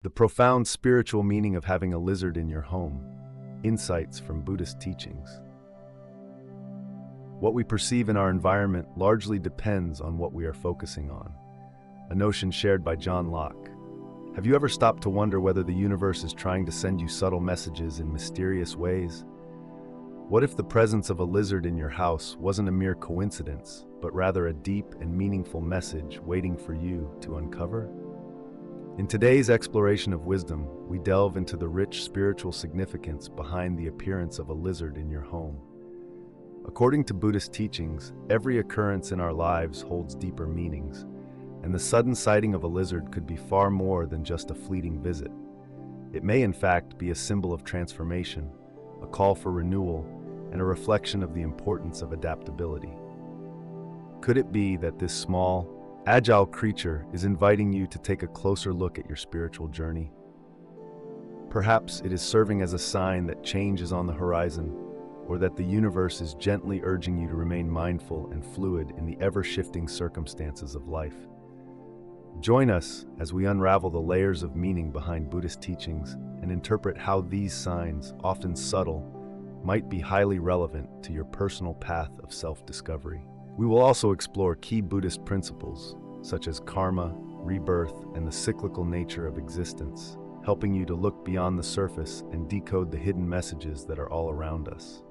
The profound spiritual meaning of having a lizard in your home. Insights from Buddhist teachings. What we perceive in our environment largely depends on what we are focusing on. A notion shared by John Locke. Have you ever stopped to wonder whether the universe is trying to send you subtle messages in mysterious ways? What if the presence of a lizard in your house wasn't a mere coincidence, but rather a deep and meaningful message waiting for you to uncover? In today's exploration of wisdom, we delve into the rich spiritual significance behind the appearance of a lizard in your home. According to Buddhist teachings, every occurrence in our lives holds deeper meanings, and the sudden sighting of a lizard could be far more than just a fleeting visit. It may in fact be a symbol of transformation, a call for renewal, and a reflection of the importance of adaptability. Could it be that this small, agile creature is inviting you to take a closer look at your spiritual journey? Perhaps it is serving as a sign that change is on the horizon, or that the universe is gently urging you to remain mindful and fluid in the ever-shifting circumstances of life. Join us as we unravel the layers of meaning behind Buddhist teachings and interpret how these signs, often subtle, might be highly relevant to your personal path of self-discovery. We will also explore key Buddhist principles, such as karma, rebirth, and the cyclical nature of existence, helping you to look beyond the surface and decode the hidden messages that are all around us.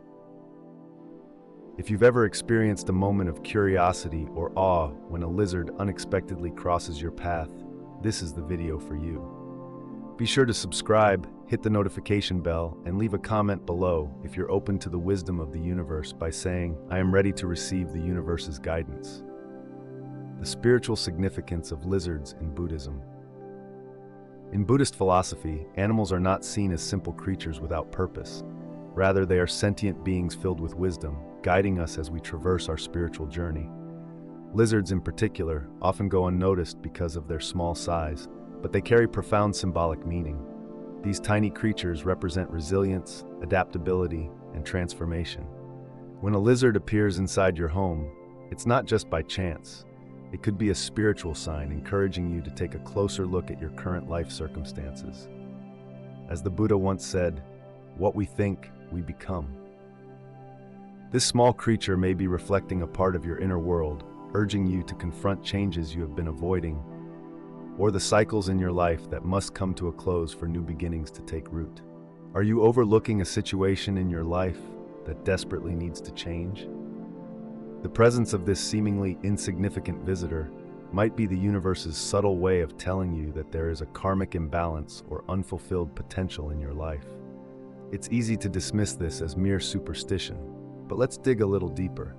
If you've ever experienced a moment of curiosity or awe when a lizard unexpectedly crosses your path, this is the video for you. Be sure to subscribe, hit the notification bell, and leave a comment below if you're open to the wisdom of the universe by saying, "I am ready to receive the universe's guidance." The spiritual significance of lizards in Buddhism. In Buddhist philosophy, animals are not seen as simple creatures without purpose. Rather, they are sentient beings filled with wisdom, guiding us as we traverse our spiritual journey. Lizards in particular often go unnoticed because of their small size, but they carry profound symbolic meaning. These tiny creatures represent resilience, adaptability, and transformation. When a lizard appears inside your home, it's not just by chance. It could be a spiritual sign encouraging you to take a closer look at your current life circumstances. As the Buddha once said, "What we think, we become." This small creature may be reflecting a part of your inner world, urging you to confront changes you have been avoiding, or the cycles in your life that must come to a close for new beginnings to take root. Are you overlooking a situation in your life that desperately needs to change? The presence of this seemingly insignificant visitor might be the universe's subtle way of telling you that there is a karmic imbalance or unfulfilled potential in your life. It's easy to dismiss this as mere superstition, but let's dig a little deeper.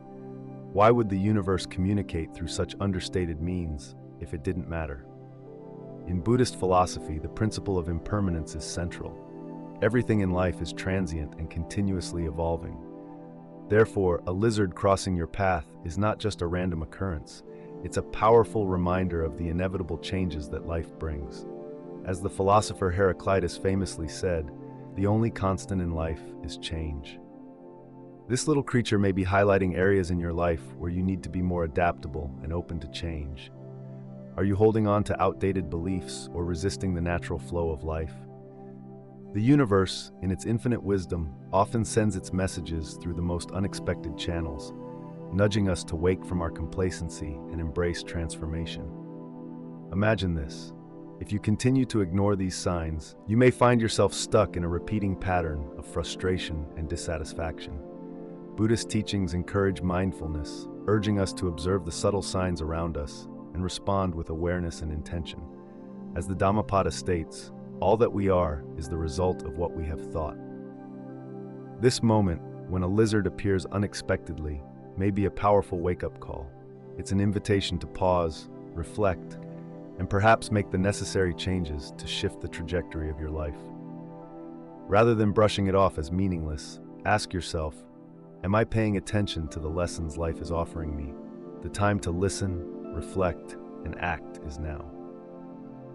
Why would the universe communicate through such understated means if it didn't matter? In Buddhist philosophy, the principle of impermanence is central. Everything in life is transient and continuously evolving. Therefore, a lizard crossing your path is not just a random occurrence. It's a powerful reminder of the inevitable changes that life brings. As the philosopher Heraclitus famously said, "The only constant in life is change." This little creature may be highlighting areas in your life where you need to be more adaptable and open to change. Are you holding on to outdated beliefs or resisting the natural flow of life? The universe, in its infinite wisdom, often sends its messages through the most unexpected channels, nudging us to wake from our complacency and embrace transformation. Imagine this. If you continue to ignore these signs, you may find yourself stuck in a repeating pattern of frustration and dissatisfaction. Buddhist teachings encourage mindfulness, urging us to observe the subtle signs around us and respond with awareness and intention. As the Dhammapada states, all that we are is the result of what we have thought. This moment, when a lizard appears unexpectedly, may be a powerful wake-up call. It's an invitation to pause, reflect, and perhaps make the necessary changes to shift the trajectory of your life. Rather than brushing it off as meaningless, ask yourself, am I paying attention to the lessons life is offering me? The time to listen, reflect, and act is now.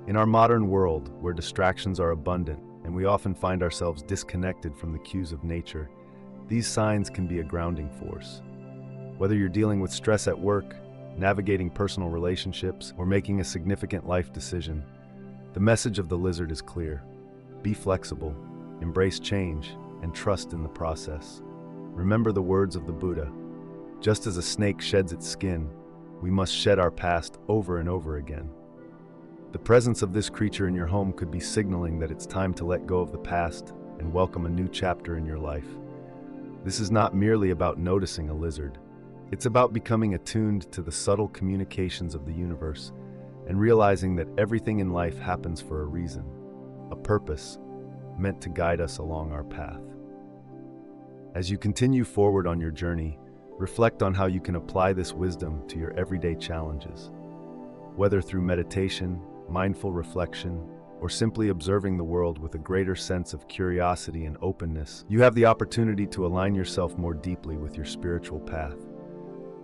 In our modern world, where distractions are abundant and we often find ourselves disconnected from the cues of nature, these signs can be a grounding force. Whether you're dealing with stress at work, navigating personal relationships, or making a significant life decision, The message of the lizard is clear. Be flexible, embrace change, and trust in the process. Remember the words of the Buddha. Just as a snake sheds its skin, we must shed our past over and over again. The presence of this creature in your home could be signaling that it's time to let go of the past and welcome a new chapter in your life. This is not merely about noticing a lizard. It's about becoming attuned to the subtle communications of the universe and realizing that everything in life happens for a reason, a purpose, meant to guide us along our path. As you continue forward on your journey, reflect on how you can apply this wisdom to your everyday challenges. Whether through meditation, mindful reflection, or simply observing the world with a greater sense of curiosity and openness, you have the opportunity to align yourself more deeply with your spiritual path.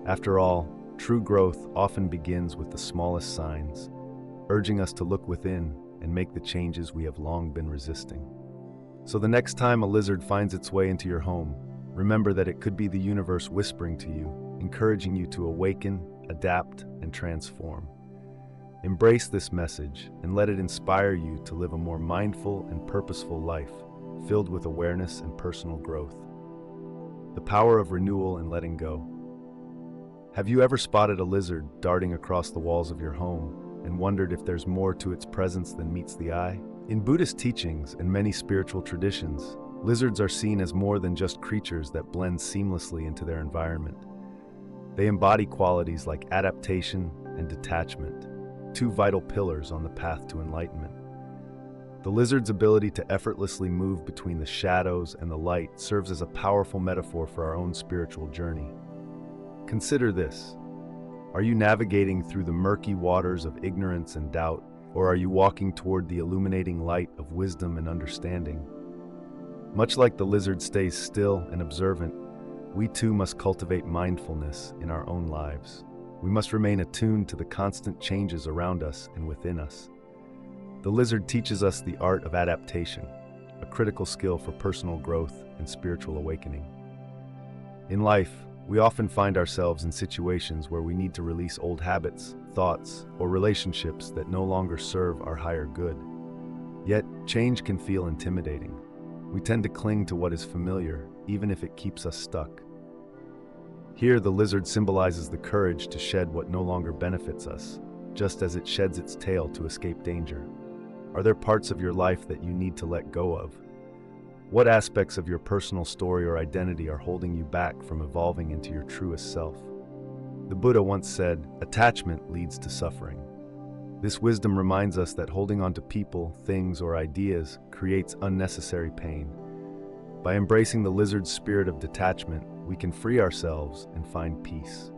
After all, true growth often begins with the smallest signs, urging us to look within and make the changes we have long been resisting. So the next time a lizard finds its way into your home, remember that it could be the universe whispering to you, encouraging you to awaken, adapt, and transform. Embrace this message and let it inspire you to live a more mindful and purposeful life, filled with awareness and personal growth. The power of renewal and letting go. Have you ever spotted a lizard darting across the walls of your home and wondered if there's more to its presence than meets the eye? In Buddhist teachings and many spiritual traditions, lizards are seen as more than just creatures that blend seamlessly into their environment. They embody qualities like adaptation and detachment, two vital pillars on the path to enlightenment. The lizard's ability to effortlessly move between the shadows and the light serves as a powerful metaphor for our own spiritual journey. Consider this. Are you navigating through the murky waters of ignorance and doubt, or are you walking toward the illuminating light of wisdom and understanding? Much like the lizard stays still and observant, we too must cultivate mindfulness in our own lives. We must remain attuned to the constant changes around us and within us. The lizard teaches us the art of adaptation, a critical skill for personal growth and spiritual awakening. In life, we often find ourselves in situations where we need to release old habits, thoughts, or relationships that no longer serve our higher good. Yet, change can feel intimidating. We tend to cling to what is familiar, even if it keeps us stuck. Here, the lizard symbolizes the courage to shed what no longer benefits us, just as it sheds its tail to escape danger. Are there parts of your life that you need to let go of? What aspects of your personal story or identity are holding you back from evolving into your truest self? The Buddha once said, "Attachment leads to suffering." This wisdom reminds us that holding on to people, things, or ideas creates unnecessary pain. By embracing the lizard's spirit of detachment, we can free ourselves and find peace.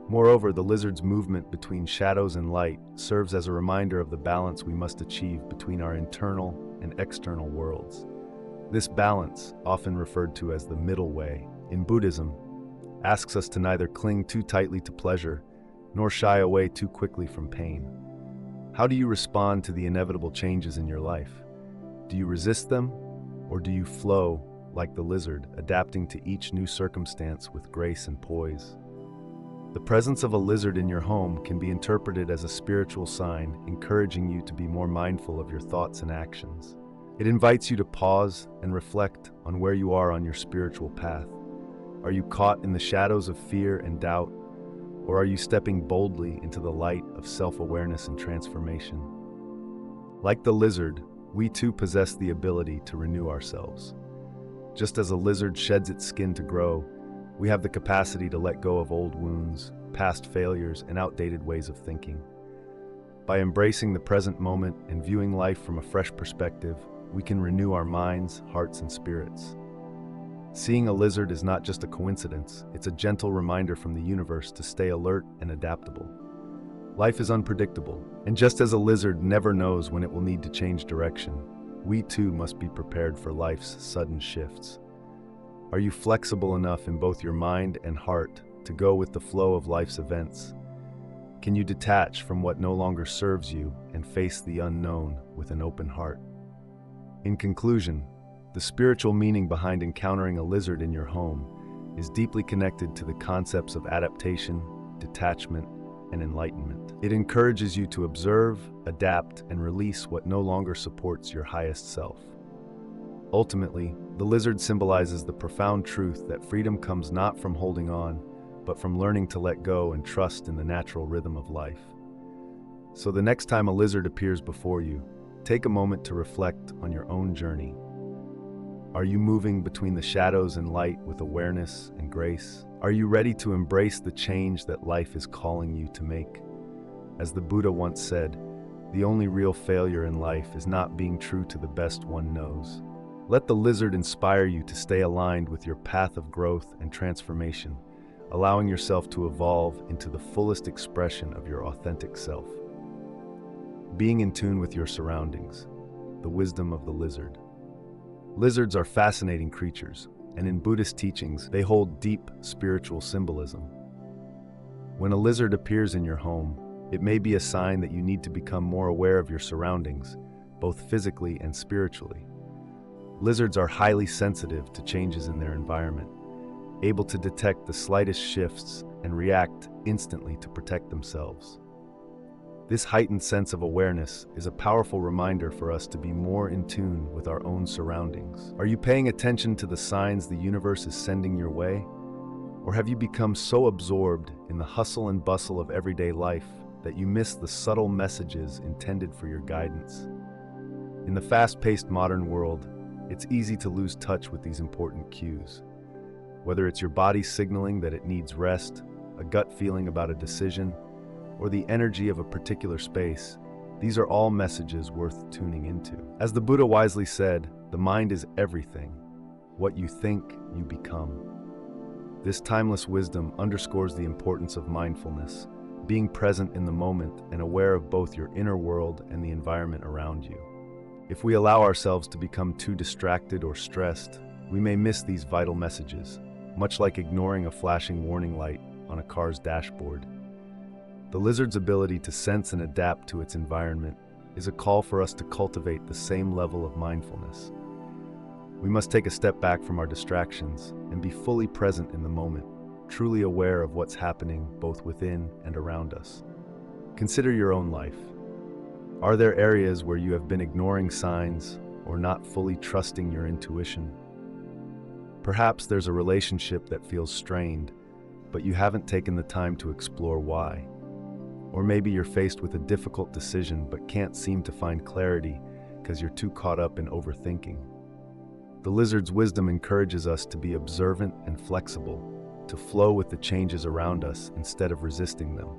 Moreover, the lizard's movement between shadows and light serves as a reminder of the balance we must achieve between our internal and external worlds. This balance, often referred to as the middle way in Buddhism, asks us to neither cling too tightly to pleasure nor shy away too quickly from pain. How do you respond to the inevitable changes in your life? Do you resist them, or do you flow like the lizard, adapting to each new circumstance with grace and poise? The presence of a lizard in your home can be interpreted as a spiritual sign, encouraging you to be more mindful of your thoughts and actions. It invites you to pause and reflect on where you are on your spiritual path. Are you caught in the shadows of fear and doubt, or are you stepping boldly into the light of self-awareness and transformation? Like the lizard, we too possess the ability to renew ourselves. Just as a lizard sheds its skin to grow, we have the capacity to let go of old wounds, past failures, and outdated ways of thinking. By embracing the present moment and viewing life from a fresh perspective, we can renew our minds, hearts, and spirits. Seeing a lizard is not just a coincidence, it's a gentle reminder from the universe to stay alert and adaptable. Life is unpredictable, and just as a lizard never knows when it will need to change direction, we too must be prepared for life's sudden shifts. Are you flexible enough in both your mind and heart to go with the flow of life's events? Can you detach from what no longer serves you and face the unknown with an open heart? In conclusion, the spiritual meaning behind encountering a lizard in your home is deeply connected to the concepts of adaptation, detachment, and enlightenment. It encourages you to observe, adapt, and release what no longer supports your highest self. Ultimately, the lizard symbolizes the profound truth that freedom comes not from holding on, but from learning to let go and trust in the natural rhythm of life. So the next time a lizard appears before you, take a moment to reflect on your own journey. Are you moving between the shadows and light with awareness and grace? Are you ready to embrace the change that life is calling you to make? As the Buddha once said, the only real failure in life is not being true to the best one knows. Let the lizard inspire you to stay aligned with your path of growth and transformation, allowing yourself to evolve into the fullest expression of your authentic self. Being in tune with your surroundings, the wisdom of the lizard. Lizards are fascinating creatures, and in Buddhist teachings, they hold deep spiritual symbolism. When a lizard appears in your home, it may be a sign that you need to become more aware of your surroundings, both physically and spiritually. Lizards are highly sensitive to changes in their environment, able to detect the slightest shifts and react instantly to protect themselves. This heightened sense of awareness is a powerful reminder for us to be more in tune with our own surroundings. Are you paying attention to the signs the universe is sending your way? Or have you become so absorbed in the hustle and bustle of everyday life that you miss the subtle messages intended for your guidance? In the fast-paced modern world, it's easy to lose touch with these important cues. Whether it's your body signaling that it needs rest, a gut feeling about a decision, or the energy of a particular space, these are all messages worth tuning into. As the Buddha wisely said, the mind is everything. What you think, you become. This timeless wisdom underscores the importance of mindfulness, being present in the moment and aware of both your inner world and the environment around you. If we allow ourselves to become too distracted or stressed, we may miss these vital messages, much like ignoring a flashing warning light on a car's dashboard. The lizard's ability to sense and adapt to its environment is a call for us to cultivate the same level of mindfulness. We must take a step back from our distractions and be fully present in the moment, truly aware of what's happening both within and around us. Consider your own life. Are there areas where you have been ignoring signs or not fully trusting your intuition? Perhaps there's a relationship that feels strained, but you haven't taken the time to explore why. Or maybe you're faced with a difficult decision but can't seem to find clarity because you're too caught up in overthinking. The lizard's wisdom encourages us to be observant and flexible, to flow with the changes around us instead of resisting them.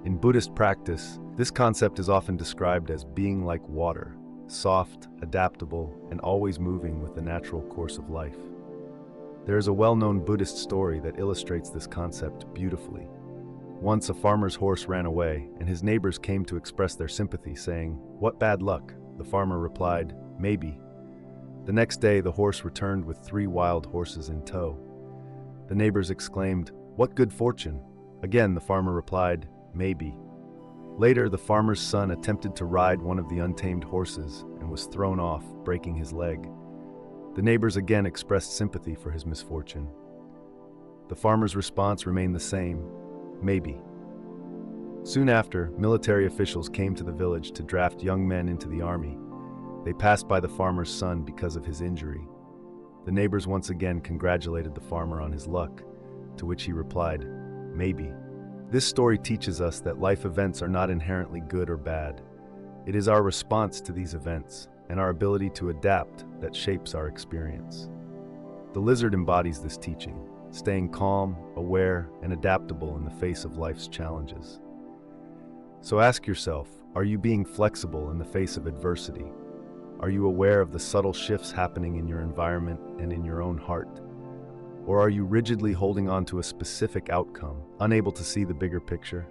In Buddhist practice, this concept is often described as being like water, soft, adaptable, and always moving with the natural course of life. There is a well-known Buddhist story that illustrates this concept beautifully. Once a farmer's horse ran away, and his neighbors came to express their sympathy, saying, "What bad luck?" The farmer replied, "Maybe." The next day, the horse returned with 3 wild horses in tow. The neighbors exclaimed, "What good fortune?" Again, the farmer replied, "Maybe." Later, the farmer's son attempted to ride one of the untamed horses and was thrown off, breaking his leg. The neighbors again expressed sympathy for his misfortune. The farmer's response remained the same, "Maybe." Soon after, military officials came to the village to draft young men into the army. They passed by the farmer's son because of his injury. The neighbors once again congratulated the farmer on his luck, to which he replied, "Maybe." This story teaches us that life events are not inherently good or bad. It is our response to these events and our ability to adapt that shapes our experience. The lizard embodies this teaching, staying calm, aware, and adaptable in the face of life's challenges. So ask yourself, are you being flexible in the face of adversity? Are you aware of the subtle shifts happening in your environment and in your own heart? Or are you rigidly holding on to a specific outcome, unable to see the bigger picture?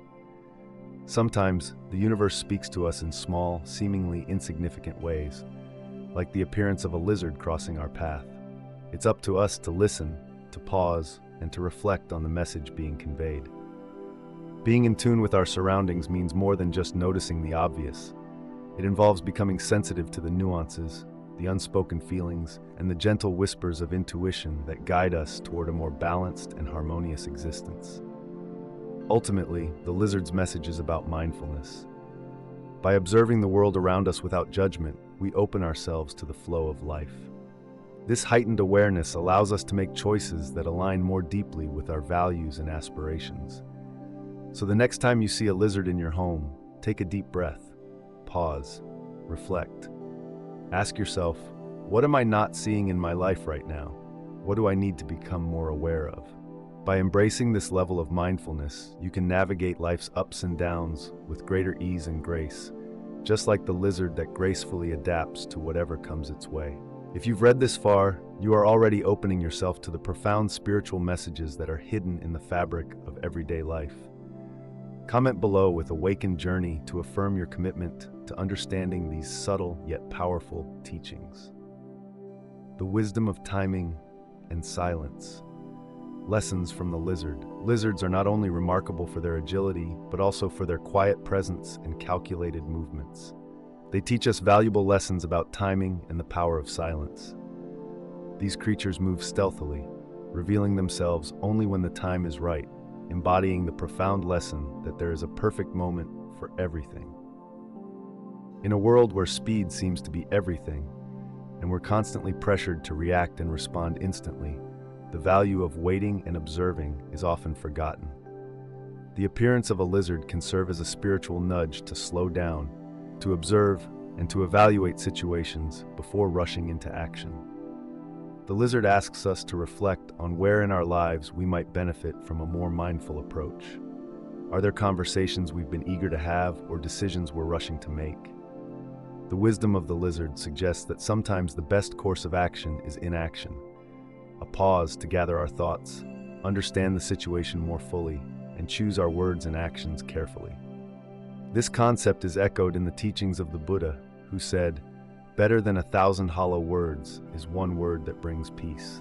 Sometimes, the universe speaks to us in small, seemingly insignificant ways, like the appearance of a lizard crossing our path. It's up to us to listen, to pause, and to reflect on the message being conveyed. Being in tune with our surroundings means more than just noticing the obvious. It involves becoming sensitive to the nuances, the unspoken feelings, and the gentle whispers of intuition that guide us toward a more balanced and harmonious existence. Ultimately, the lizard's message is about mindfulness. By observing the world around us without judgment, we open ourselves to the flow of life. This heightened awareness allows us to make choices that align more deeply with our values and aspirations. So the next time you see a lizard in your home, take a deep breath, pause, reflect. Ask yourself, what am I not seeing in my life right now? What do I need to become more aware of? By embracing this level of mindfulness, you can navigate life's ups and downs with greater ease and grace, just like the lizard that gracefully adapts to whatever comes its way. If you've read this far, you are already opening yourself to the profound spiritual messages that are hidden in the fabric of everyday life. Comment below with Awakened Journey to affirm your commitment to understanding these subtle yet powerful teachings. The wisdom of timing and silence. Lessons from the lizard. Lizards are not only remarkable for their agility, but also for their quiet presence and calculated movements. They teach us valuable lessons about timing and the power of silence. These creatures move stealthily, revealing themselves only when the time is right, embodying the profound lesson that there is a perfect moment for everything. In a world where speed seems to be everything, and we're constantly pressured to react and respond instantly, the value of waiting and observing is often forgotten. The appearance of a lizard can serve as a spiritual nudge to slow down, to observe, and to evaluate situations before rushing into action. The lizard asks us to reflect on where in our lives we might benefit from a more mindful approach. Are there conversations we've been eager to have or decisions we're rushing to make? The wisdom of the lizard suggests that sometimes the best course of action is inaction. A pause to gather our thoughts, understand the situation more fully, and choose our words and actions carefully. This concept is echoed in the teachings of the Buddha, who said, "Better than 1,000 hollow words is one word that brings peace."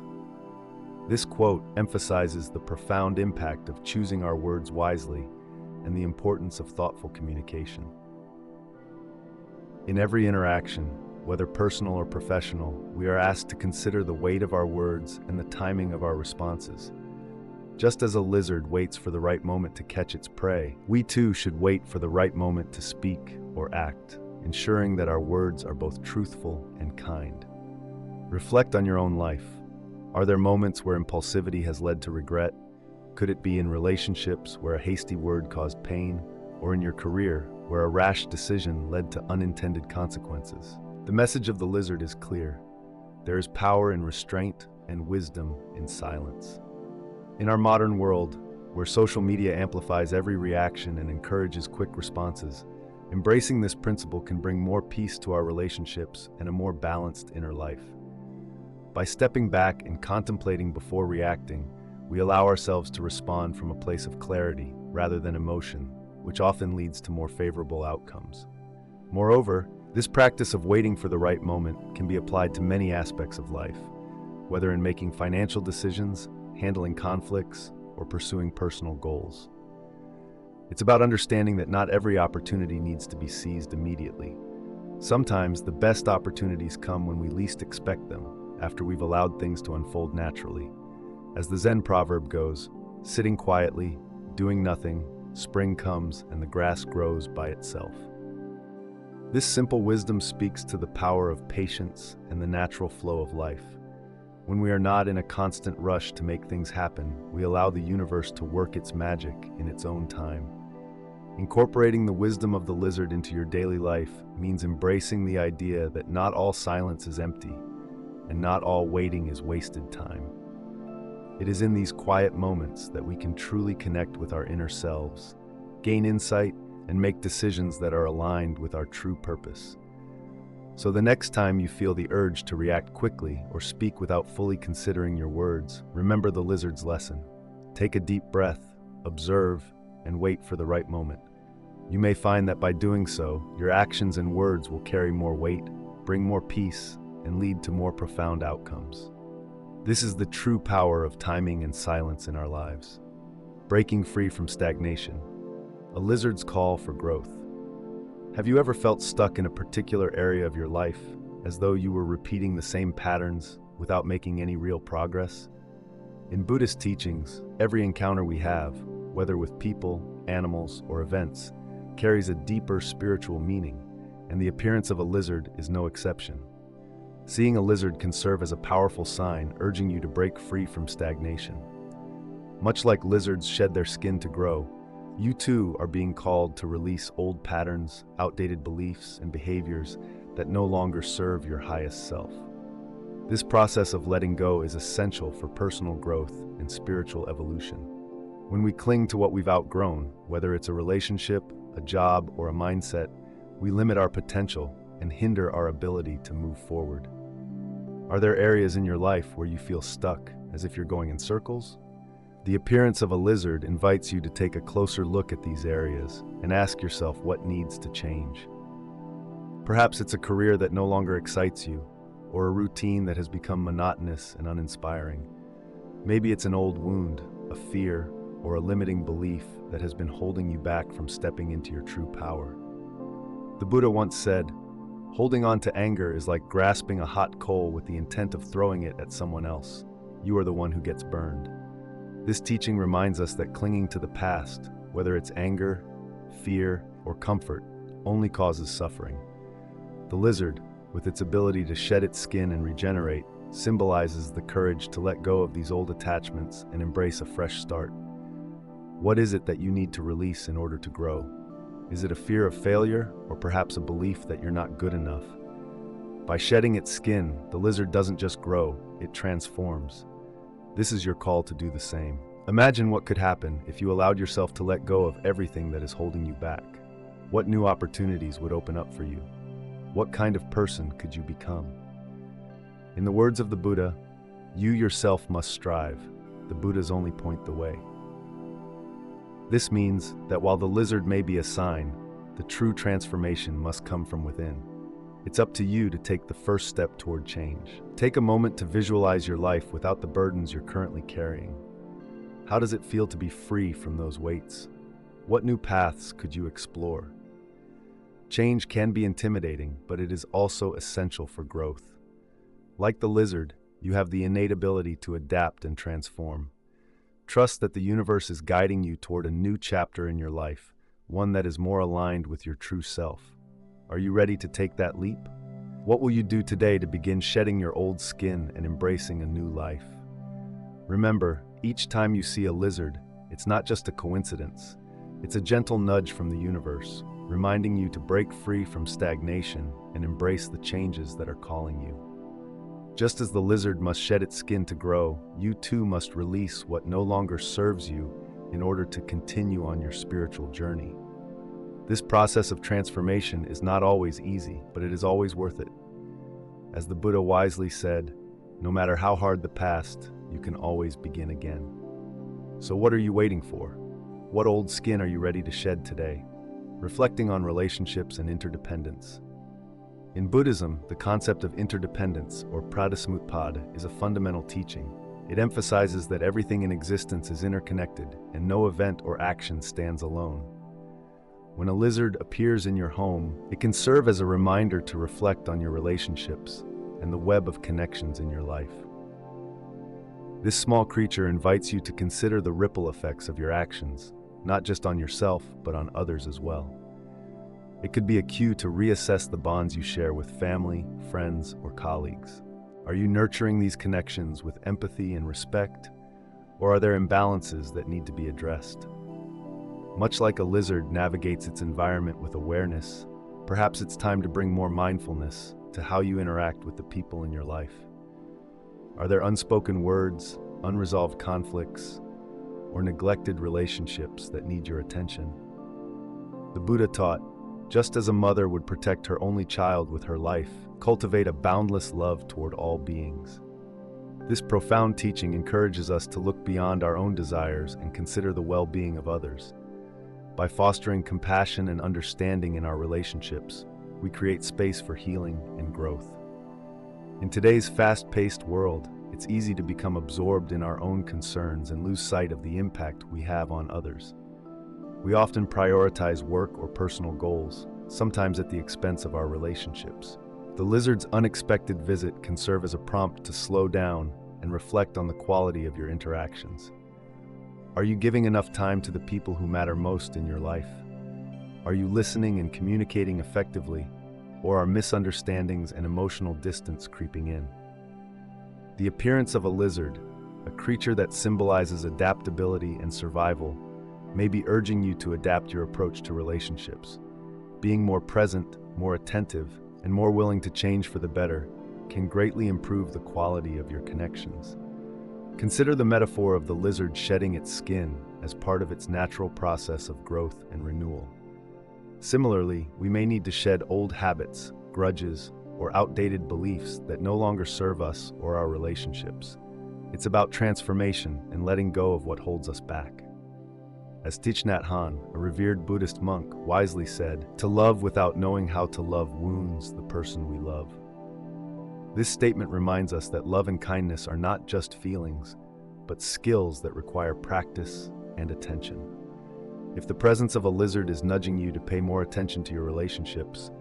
This quote emphasizes the profound impact of choosing our words wisely and the importance of thoughtful communication. In every interaction, whether personal or professional, we are asked to consider the weight of our words and the timing of our responses. Just as a lizard waits for the right moment to catch its prey, we too should wait for the right moment to speak or act, ensuring that our words are both truthful and kind. Reflect on your own life. Are there moments where impulsivity has led to regret? Could it be in relationships where a hasty word caused pain, or in your career where a rash decision led to unintended consequences? The message of the lizard is clear. There is power in restraint and wisdom in silence. In our modern world, where social media amplifies every reaction and encourages quick responses, embracing this principle can bring more peace to our relationships and a more balanced inner life. By stepping back and contemplating before reacting, we allow ourselves to respond from a place of clarity rather than emotion, which often leads to more favorable outcomes. Moreover, this practice of waiting for the right moment can be applied to many aspects of life, whether in making financial decisions, handling conflicts, or pursuing personal goals. It's about understanding that not every opportunity needs to be seized immediately. Sometimes the best opportunities come when we least expect them, after we've allowed things to unfold naturally. As the Zen proverb goes, sitting quietly, doing nothing, spring comes and the grass grows by itself. This simple wisdom speaks to the power of patience and the natural flow of life. When we are not in a constant rush to make things happen, we allow the universe to work its magic in its own time. Incorporating the wisdom of the lizard into your daily life means embracing the idea that not all silence is empty, and not all waiting is wasted time. It is in these quiet moments that we can truly connect with our inner selves, gain insight, and make decisions that are aligned with our true purpose. So the next time you feel the urge to react quickly or speak without fully considering your words, remember the lizard's lesson. Take a deep breath, observe, and wait for the right moment. You may find that by doing so, your actions and words will carry more weight, bring more peace, and lead to more profound outcomes. This is the true power of timing and silence in our lives. Breaking free from stagnation. A lizard's call for growth. Have you ever felt stuck in a particular area of your life, as though you were repeating the same patterns without making any real progress? In Buddhist teachings, every encounter we have, whether with people, animals, or events, carries a deeper spiritual meaning, and the appearance of a lizard is no exception. Seeing a lizard can serve as a powerful sign urging you to break free from stagnation. Much like lizards shed their skin to grow, you too are being called to release old patterns, outdated beliefs, and behaviors that no longer serve your highest self. This process of letting go is essential for personal growth and spiritual evolution. When we cling to what we've outgrown, whether it's a relationship, a job, or a mindset, we limit our potential and hinder our ability to move forward. Are there areas in your life where you feel stuck, as if you're going in circles? The appearance of a lizard invites you to take a closer look at these areas and ask yourself what needs to change. Perhaps it's a career that no longer excites you, or a routine that has become monotonous and uninspiring. Maybe it's an old wound, a fear, or a limiting belief that has been holding you back from stepping into your true power. The Buddha once said, "Holding on to anger is like grasping a hot coal with the intent of throwing it at someone else. You are the one who gets burned." This teaching reminds us that clinging to the past, whether it's anger, fear, or comfort, only causes suffering. The lizard, with its ability to shed its skin and regenerate, symbolizes the courage to let go of these old attachments and embrace a fresh start. What is it that you need to release in order to grow? Is it a fear of failure, or perhaps a belief that you're not good enough? By shedding its skin, the lizard doesn't just grow, it transforms. This is your call to do the same. Imagine what could happen if you allowed yourself to let go of everything that is holding you back. What new opportunities would open up for you? What kind of person could you become? In the words of the Buddha, you yourself must strive. The Buddhas only point the way. This means that while the lizard may be a sign, the true transformation must come from within. It's up to you to take the first step toward change. Take a moment to visualize your life without the burdens you're currently carrying. How does it feel to be free from those weights? What new paths could you explore? Change can be intimidating, but it is also essential for growth. Like the lizard, you have the innate ability to adapt and transform. Trust that the universe is guiding you toward a new chapter in your life, one that is more aligned with your true self. Are you ready to take that leap? What will you do today to begin shedding your old skin and embracing a new life? Remember, each time you see a lizard, it's not just a coincidence. It's a gentle nudge from the universe, reminding you to break free from stagnation and embrace the changes that are calling you. Just as the lizard must shed its skin to grow, you too must release what no longer serves you in order to continue on your spiritual journey. This process of transformation is not always easy, but it is always worth it. As the Buddha wisely said, no matter how hard the past, you can always begin again. So what are you waiting for? What old skin are you ready to shed today? Reflecting on relationships and interdependence. In Buddhism, the concept of interdependence, or pradismutpad, is a fundamental teaching. It emphasizes that everything in existence is interconnected, and no event or action stands alone. When a lizard appears in your home, it can serve as a reminder to reflect on your relationships and the web of connections in your life. This small creature invites you to consider the ripple effects of your actions, not just on yourself, but on others as well. It could be a cue to reassess the bonds you share with family, friends, or colleagues. Are you nurturing these connections with empathy and respect, or are there imbalances that need to be addressed? Much like a lizard navigates its environment with awareness, perhaps it's time to bring more mindfulness to how you interact with the people in your life. Are there unspoken words, unresolved conflicts, or neglected relationships that need your attention? The Buddha taught, just as a mother would protect her only child with her life, cultivate a boundless love toward all beings. This profound teaching encourages us to look beyond our own desires and consider the well-being of others. By fostering compassion and understanding in our relationships, we create space for healing and growth. In today's fast-paced world, it's easy to become absorbed in our own concerns and lose sight of the impact we have on others. We often prioritize work or personal goals, sometimes at the expense of our relationships. The lizard's unexpected visit can serve as a prompt to slow down and reflect on the quality of your interactions. Are you giving enough time to the people who matter most in your life? Are you listening and communicating effectively, or are misunderstandings and emotional distance creeping in? The appearance of a lizard, a creature that symbolizes adaptability and survival, may be urging you to adapt your approach to relationships. Being more present, more attentive, and more willing to change for the better can greatly improve the quality of your connections. Consider the metaphor of the lizard shedding its skin as part of its natural process of growth and renewal. Similarly, we may need to shed old habits, grudges, or outdated beliefs that no longer serve us or our relationships. It's about transformation and letting go of what holds us back. As Thich Nhat Hanh, a revered Buddhist monk, wisely said, "To love without knowing how to love wounds the person we love." This statement reminds us that love and kindness are not just feelings, but skills that require practice and attention. If the presence of a lizard is nudging you to pay more attention to your relationships,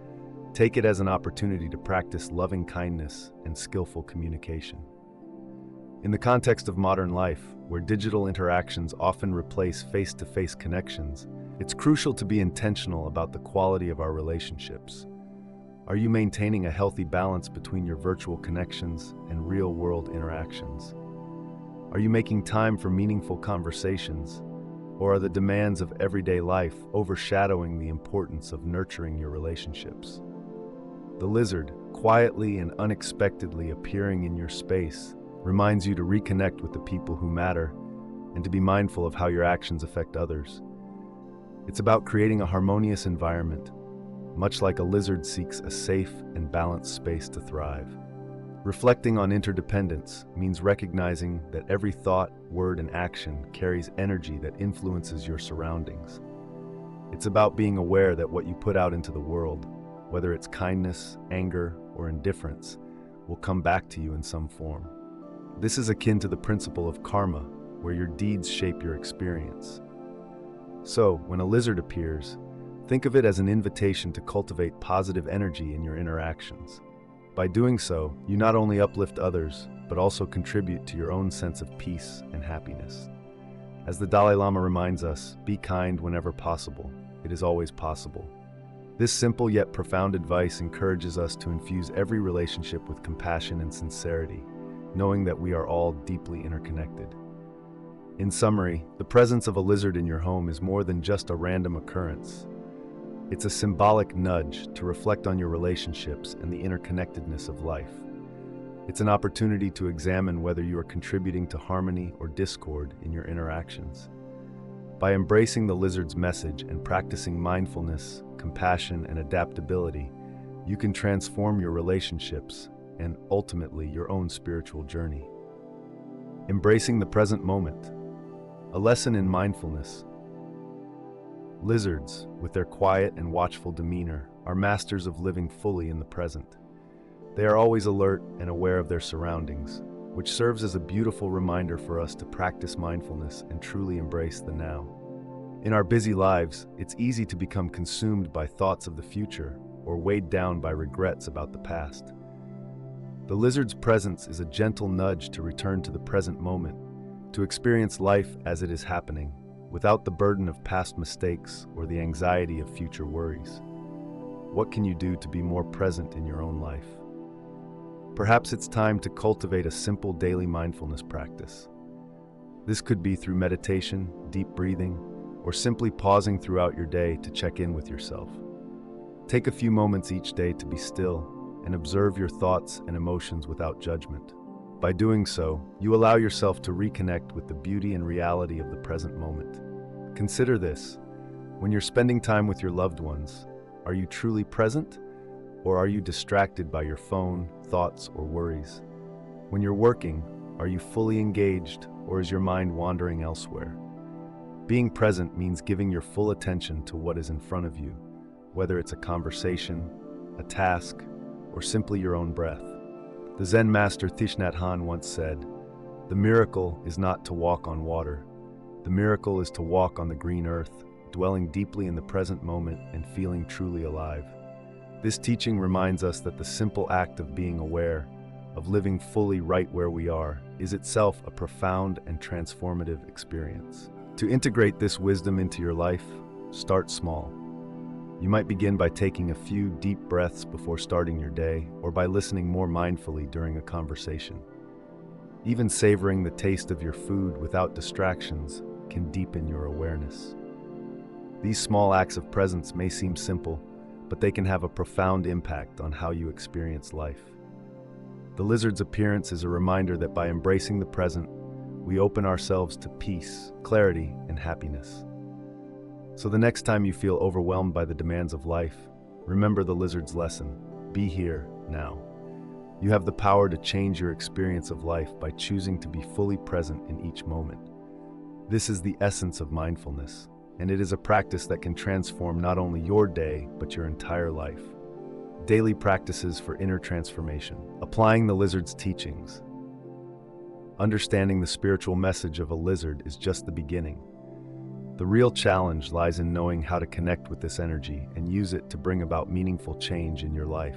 take it as an opportunity to practice loving kindness and skillful communication. In the context of modern life, where digital interactions often replace face-to-face connections, it's crucial to be intentional about the quality of our relationships. Are you maintaining a healthy balance between your virtual connections and real-world interactions? Are you making time for meaningful conversations, or are the demands of everyday life overshadowing the importance of nurturing your relationships? The lizard, quietly and unexpectedly appearing in your space, reminds you to reconnect with the people who matter and to be mindful of how your actions affect others. It's about creating a harmonious environment, much like a lizard seeks a safe and balanced space to thrive. Reflecting on interdependence means recognizing that every thought, word, and action carries energy that influences your surroundings. It's about being aware that what you put out into the world, whether it's kindness, anger, or indifference, will come back to you in some form. This is akin to the principle of karma, where your deeds shape your experience. So, when a lizard appears, think of it as an invitation to cultivate positive energy in your interactions. By doing so, you not only uplift others, but also contribute to your own sense of peace and happiness. As the Dalai Lama reminds us, be kind whenever possible. It is always possible. This simple yet profound advice encourages us to infuse every relationship with compassion and sincerity, knowing that we are all deeply interconnected. In summary, the presence of a lizard in your home is more than just a random occurrence. It's a symbolic nudge to reflect on your relationships and the interconnectedness of life. It's an opportunity to examine whether you are contributing to harmony or discord in your interactions. By embracing the lizard's message and practicing mindfulness, compassion, and adaptability, you can transform your relationships and ultimately your own spiritual journey. Embracing the present moment. A lesson in mindfulness. Lizards, with their quiet and watchful demeanor, are masters of living fully in the present. They are always alert and aware of their surroundings, which serves as a beautiful reminder for us to practice mindfulness and truly embrace the now. In our busy lives, it's easy to become consumed by thoughts of the future or weighed down by regrets about the past. The lizard's presence is a gentle nudge to return to the present moment, to experience life as it is happening, without the burden of past mistakes or the anxiety of future worries. What can you do to be more present in your own life? Perhaps it's time to cultivate a simple daily mindfulness practice. This could be through meditation, deep breathing, or simply pausing throughout your day to check in with yourself. Take a few moments each day to be still and observe your thoughts and emotions without judgment. By doing so, you allow yourself to reconnect with the beauty and reality of the present moment. Consider this: when you're spending time with your loved ones, are you truly present, or are you distracted by your phone, thoughts, or worries? When you're working, are you fully engaged, or is your mind wandering elsewhere? Being present means giving your full attention to what is in front of you, whether it's a conversation, a task, or simply your own breath. The Zen master Thich Nhat Hanh once said, "The miracle is not to walk on water. The miracle is to walk on the green earth, dwelling deeply in the present moment and feeling truly alive." This teaching reminds us that the simple act of being aware, of living fully right where we are, is itself a profound and transformative experience. To integrate this wisdom into your life, start small. You might begin by taking a few deep breaths before starting your day, or by listening more mindfully during a conversation. Even savoring the taste of your food without distractions can deepen your awareness. These small acts of presence may seem simple, but they can have a profound impact on how you experience life. The lizard's appearance is a reminder that by embracing the present, we open ourselves to peace, clarity, and happiness. So the next time you feel overwhelmed by the demands of life, remember the lizard's lesson: be here, now. You have the power to change your experience of life by choosing to be fully present in each moment. This is the essence of mindfulness, and it is a practice that can transform not only your day, but your entire life. Daily practices for inner transformation. Applying the lizard's teachings. Understanding the spiritual message of a lizard is just the beginning. The real challenge lies in knowing how to connect with this energy and use it to bring about meaningful change in your life.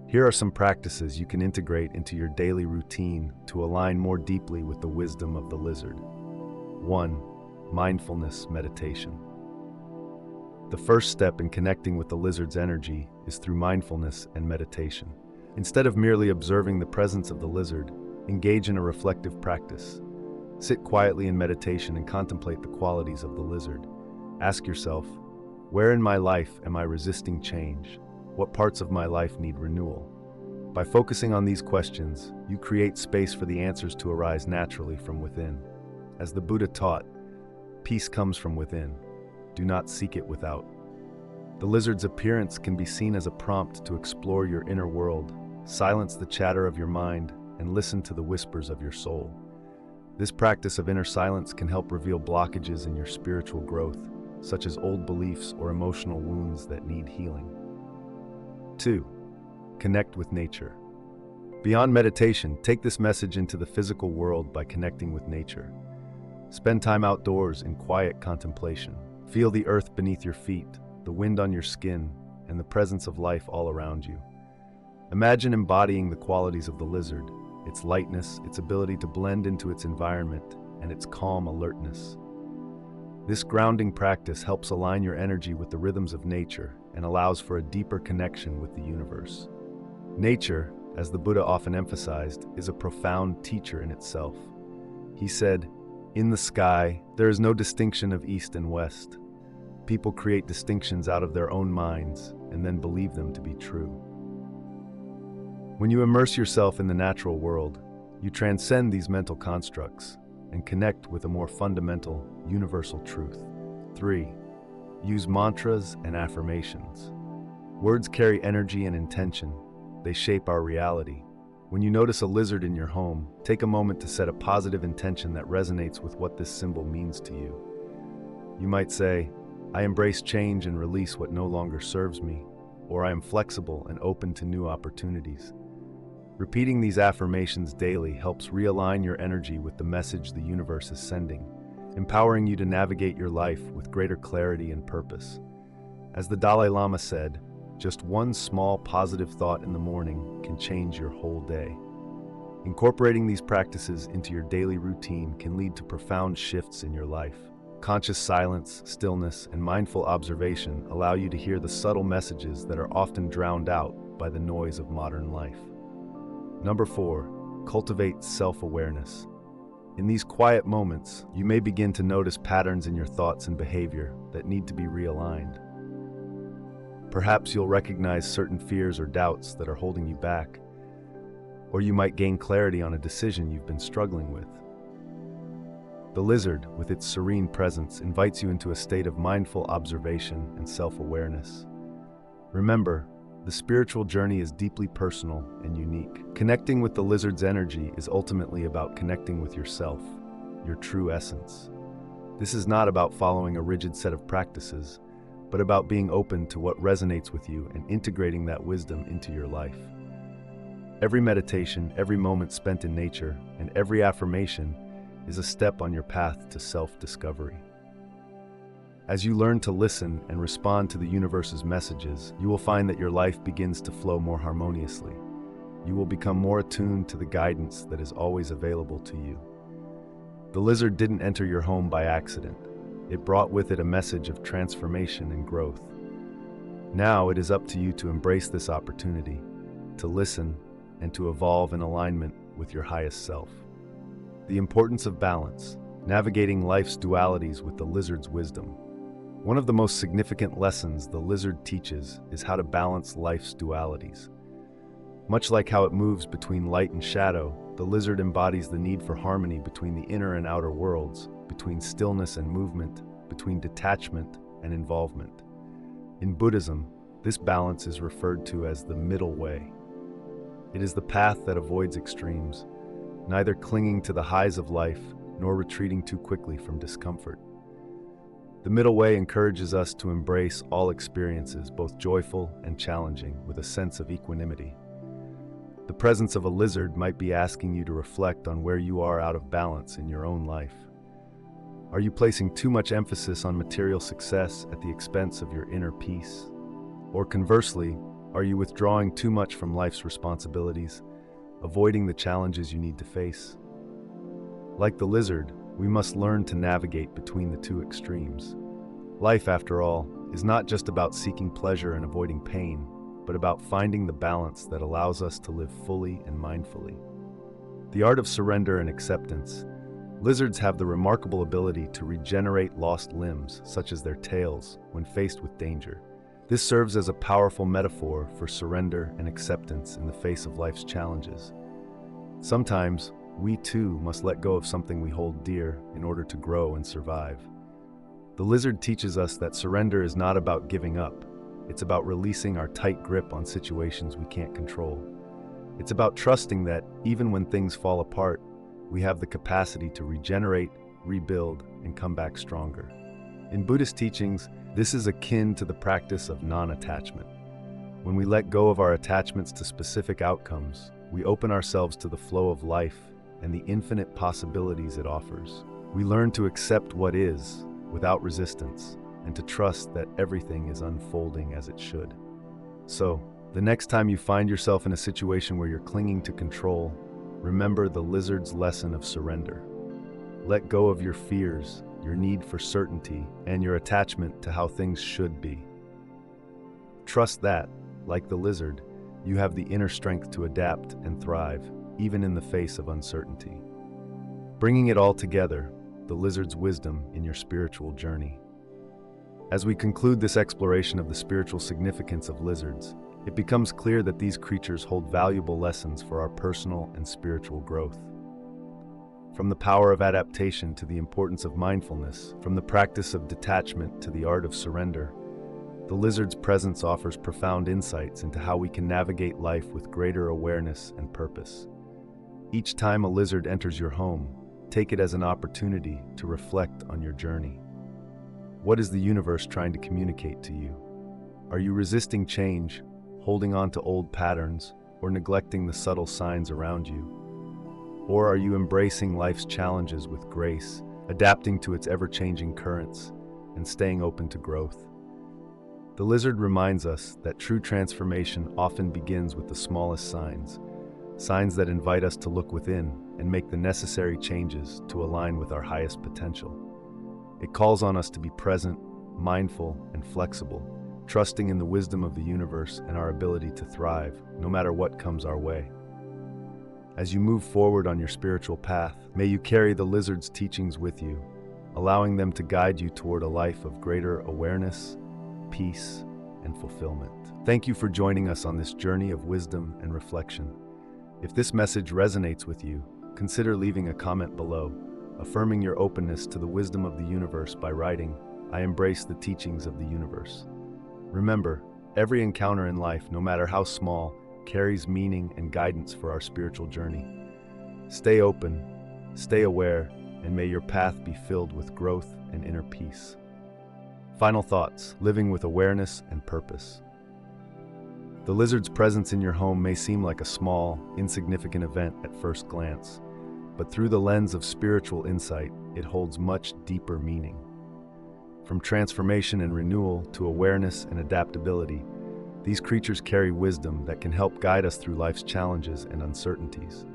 Here are some practices you can integrate into your daily routine to align more deeply with the wisdom of the lizard. 1. Mindfulness meditation. The first step in connecting with the lizard's energy is through mindfulness and meditation. Instead of merely observing the presence of the lizard, engage in a reflective practice. Sit quietly in meditation and contemplate the qualities of the lizard. Ask yourself, where in my life am I resisting change? What parts of my life need renewal? By focusing on these questions, you create space for the answers to arise naturally from within. As the Buddha taught, peace comes from within. Do not seek it without. The lizard's appearance can be seen as a prompt to explore your inner world, silence the chatter of your mind, and listen to the whispers of your soul. This practice of inner silence can help reveal blockages in your spiritual growth, such as old beliefs or emotional wounds that need healing. 2. Connect with nature. Beyond meditation, take this message into the physical world by connecting with nature. Spend time outdoors in quiet contemplation. Feel the earth beneath your feet, the wind on your skin, and the presence of life all around you. Imagine embodying the qualities of the lizard, its lightness, its ability to blend into its environment, and its calm alertness. This grounding practice helps align your energy with the rhythms of nature and allows for a deeper connection with the universe. Nature, as the Buddha often emphasized, is a profound teacher in itself. He said, "In the sky, there is no distinction of east and west. People create distinctions out of their own minds and then believe them to be true." When you immerse yourself in the natural world, you transcend these mental constructs and connect with a more fundamental, universal truth. 3. Use mantras and affirmations. Words carry energy and intention. They shape our reality. When you notice a lizard in your home, take a moment to set a positive intention that resonates with what this symbol means to you. You might say, "I embrace change and release what no longer serves me," or "I am flexible and open to new opportunities." Repeating these affirmations daily helps realign your energy with the message the universe is sending, empowering you to navigate your life with greater clarity and purpose. As the Dalai Lama said, just one small positive thought in the morning can change your whole day. Incorporating these practices into your daily routine can lead to profound shifts in your life. Conscious silence, stillness, and mindful observation allow you to hear the subtle messages that are often drowned out by the noise of modern life. 4. Cultivate self-awareness. In these quiet moments, you may begin to notice patterns in your thoughts and behavior that need to be realigned. Perhaps you'll recognize certain fears or doubts that are holding you back, or you might gain clarity on a decision you've been struggling with. The lizard, with its serene presence, invites you into a state of mindful observation and self-awareness. Remember, the spiritual journey is deeply personal and unique. Connecting with the lizard's energy is ultimately about connecting with yourself, your true essence. This is not about following a rigid set of practices, but about being open to what resonates with you and integrating that wisdom into your life. Every meditation, every moment spent in nature, and every affirmation is a step on your path to self-discovery. As you learn to listen and respond to the universe's messages, you will find that your life begins to flow more harmoniously. You will become more attuned to the guidance that is always available to you. The lizard didn't enter your home by accident. It brought with it a message of transformation and growth. Now it is up to you to embrace this opportunity, to listen, and to evolve in alignment with your highest self. The importance of balance, navigating life's dualities with the lizard's wisdom. One of the most significant lessons the lizard teaches is how to balance life's dualities. Much like how it moves between light and shadow, the lizard embodies the need for harmony between the inner and outer worlds, between stillness and movement, between detachment and involvement. In Buddhism, this balance is referred to as the middle way. It is the path that avoids extremes, neither clinging to the highs of life nor retreating too quickly from discomfort. The middle way encourages us to embrace all experiences, both joyful and challenging, with a sense of equanimity. The presence of a lizard might be asking you to reflect on where you are out of balance in your own life. Are you placing too much emphasis on material success at the expense of your inner peace? Or conversely, are you withdrawing too much from life's responsibilities, avoiding the challenges you need to face? Like the lizard, we must learn to navigate between the two extremes. Life, after all, is not just about seeking pleasure and avoiding pain, but about finding the balance that allows us to live fully and mindfully. The art of surrender and acceptance. Lizards have the remarkable ability to regenerate lost limbs, such as their tails, when faced with danger. This serves as a powerful metaphor for surrender and acceptance in the face of life's challenges. Sometimes, we too must let go of something we hold dear in order to grow and survive. The lizard teaches us that surrender is not about giving up. It's about releasing our tight grip on situations we can't control. It's about trusting that, even when things fall apart, we have the capacity to regenerate, rebuild, and come back stronger. In Buddhist teachings, this is akin to the practice of non-attachment. When we let go of our attachments to specific outcomes, we open ourselves to the flow of life and the infinite possibilities it offers. We learn to accept what is, without resistance, and to trust that everything is unfolding as it should. So, the next time you find yourself in a situation where you're clinging to control, remember the lizard's lesson of surrender. Let go of your fears, your need for certainty, and your attachment to how things should be. Trust that, like the lizard, you have the inner strength to adapt and thrive, even in the face of uncertainty. Bringing it all together, the lizard's wisdom in your spiritual journey. As we conclude this exploration of the spiritual significance of lizards, it becomes clear that these creatures hold valuable lessons for our personal and spiritual growth. From the power of adaptation to the importance of mindfulness, from the practice of detachment to the art of surrender, the lizard's presence offers profound insights into how we can navigate life with greater awareness and purpose. Each time a lizard enters your home, take it as an opportunity to reflect on your journey. What is the universe trying to communicate to you? Are you resisting change, holding on to old patterns, or neglecting the subtle signs around you? Or are you embracing life's challenges with grace, adapting to its ever-changing currents, and staying open to growth? The lizard reminds us that true transformation often begins with the smallest signs, signs that invite us to look within and make the necessary changes to align with our highest potential. It calls on us to be present, mindful, and flexible, trusting in the wisdom of the universe and our ability to thrive, no matter what comes our way. As you move forward on your spiritual path, may you carry the lizard's teachings with you, allowing them to guide you toward a life of greater awareness, peace, and fulfillment. Thank you for joining us on this journey of wisdom and reflection. If this message resonates with you, consider leaving a comment below, affirming your openness to the wisdom of the universe by writing, "I embrace the teachings of the universe." Remember, every encounter in life, no matter how small, carries meaning and guidance for our spiritual journey. Stay open, stay aware, and may your path be filled with growth and inner peace. Final thoughts: living with awareness and purpose. The lizard's presence in your home may seem like a small, insignificant event at first glance, but through the lens of spiritual insight, it holds much deeper meaning. From transformation and renewal to awareness and adaptability, these creatures carry wisdom that can help guide us through life's challenges and uncertainties.